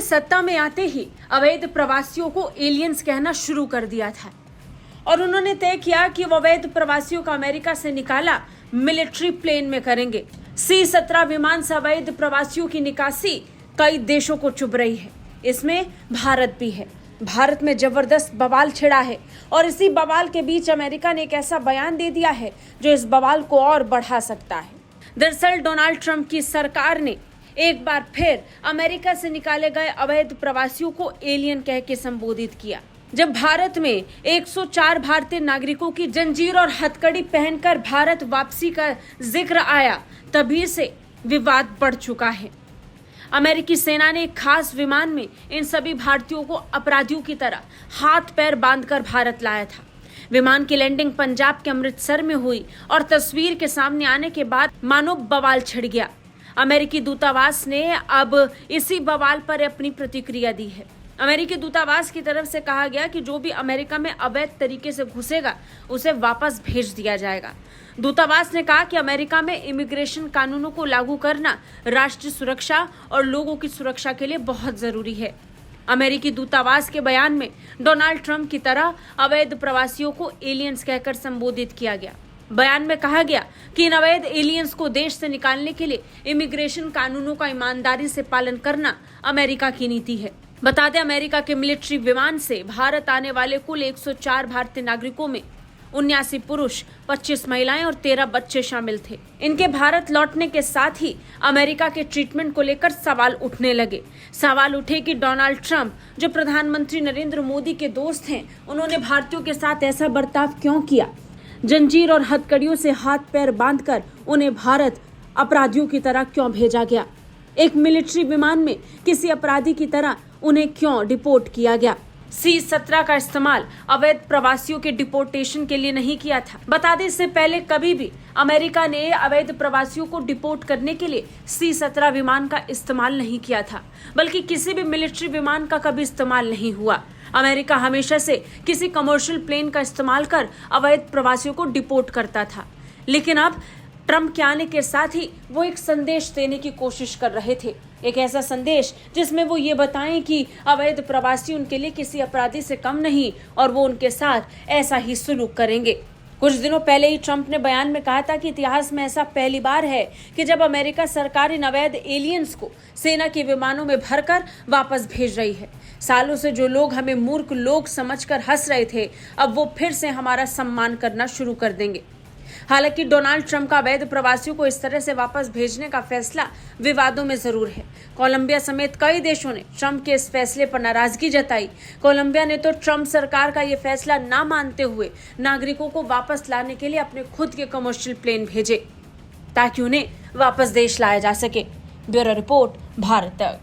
सत्ता में आते ही अवैध प्रवासियों को एलियंस कहना शुरू कर दिया था और उन्होंने तय किया कि वो अवैध प्रवासियों का अमेरिका से निकाला मिलिट्री प्लेन में करेंगे। C-17 विमान से अवैध प्रवासियों की निकासी कई देशों को चुभ रही है, इसमें भारत भी है। भारत में जबरदस्त बवाल छिड़ा है और इसी बवाल के बीच अमेरिका ने एक ऐसा बयान दे दिया है जो इस बवाल को और बढ़ा सकता है। दरअसल डोनाल्ड ट्रंप की सरकार ने एक बार फिर अमेरिका से निकाले गए अवैध प्रवासियों को एलियन कह के संबोधित किया। जब भारत में 104 भारतीय नागरिकों की जंजीर और हथकड़ी पहनकर भारत वापसी का जिक्र आया, तभी से विवाद बढ़ चुका है। अमेरिकी सेना ने एक खास विमान में इन सभी भारतीयों को अपराधियों की तरह हाथ पैर बांधकर भारत लाया था। विमान की लैंडिंग पंजाब के अमृतसर में हुई और तस्वीर के सामने आने के बाद मानो बवाल छिड़ गया। अमेरिकी दूतावास ने अब इसी बवाल पर अपनी प्रतिक्रिया दी है। अमेरिकी दूतावास की तरफ से कहा गया कि जो भी अमेरिका में अवैध तरीके से घुसेगा उसे वापस भेज दिया जाएगा। दूतावास ने कहा कि अमेरिका में इमिग्रेशन कानूनों को लागू करना राष्ट्रीय सुरक्षा और लोगों की सुरक्षा के लिए बहुत जरूरी है। अमेरिकी दूतावास के बयान में डोनाल्ड ट्रंप की तरह अवैध प्रवासियों को एलियंस कहकर संबोधित किया गया। बयान में कहा गया कि इन अवैध एलियंस को देश से निकालने के लिए इमिग्रेशन कानूनों का ईमानदारी से पालन करना अमेरिका की नीति है। बता दें, अमेरिका के मिलिट्री विमान से भारत आने वाले कुल 104 भारतीय नागरिकों में 79 पुरुष, 25 महिलाएं और 13 बच्चे शामिल थे। इनके भारत लौटने के साथ ही अमेरिका के ट्रीटमेंट को लेकर सवाल उठने लगे। सवाल उठे कि डोनाल्ड ट्रंप, जो प्रधानमंत्री नरेंद्र मोदी के दोस्त हैं, उन्होंने भारतीयों के साथ ऐसा बर्ताव क्यों किया? जंजीर और हथकड़ियों से हाथ पैर बांधकर उन्हें भारत अपराधियों की तरह क्यों भेजा गया? एक मिलिट्री विमान में किसी अपराधी की तरह उन्हें क्यों डिपोर्ट किया गया? C-17 का इस्तेमाल अवैध प्रवासियों के डिपोर्टेशन के लिए नहीं किया था। बता दें, इससे पहले कभी भी अमेरिका ने अवैध प्रवासियों को डिपोर्ट करने के लिए C-17 विमान का इस्तेमाल नहीं किया था, बल्कि किसी भी मिलिट्री विमान का कभी इस्तेमाल नहीं हुआ। अमेरिका हमेशा से किसी कमर्शियल प्लेन का इस्तेमाल कर अवैध प्रवासियों को डिपोर्ट करता था, लेकिन अब ट्रंप के आने के साथ ही वो एक संदेश देने की कोशिश कर रहे थे। एक ऐसा संदेश जिसमें वो ये बताएं कि अवैध प्रवासी उनके लिए किसी अपराधी से कम नहीं और वो उनके साथ ऐसा ही सलूक करेंगे। कुछ दिनों पहले ही ट्रंप ने बयान में कहा था कि इतिहास में ऐसा पहली बार है कि जब अमेरिका सरकार इन अवैध एलियंस को सेना के विमानों में भरकर वापस भेज रही है। सालों से जो लोग हमें मूर्ख लोग समझकर हंस रहे थे, अब वो फिर से हमारा सम्मान करना शुरू कर देंगे। हालांकि डोनाल्ड ट्रंप का अवैध प्रवासियों को इस तरह से वापस भेजने का फैसला विवादों में जरूर है। कोलंबिया समेत कई देशों ने ट्रंप के इस फैसले पर नाराजगी जताई। कोलंबिया ने तो ट्रंप सरकार का ये फैसला ना मानते हुए नागरिकों को वापस लाने के लिए अपने खुद के कमर्शियल प्लेन भेजे ताकि उन्हें वापस देश लाया जा सके। ब्यूरो रिपोर्ट, भारत तक।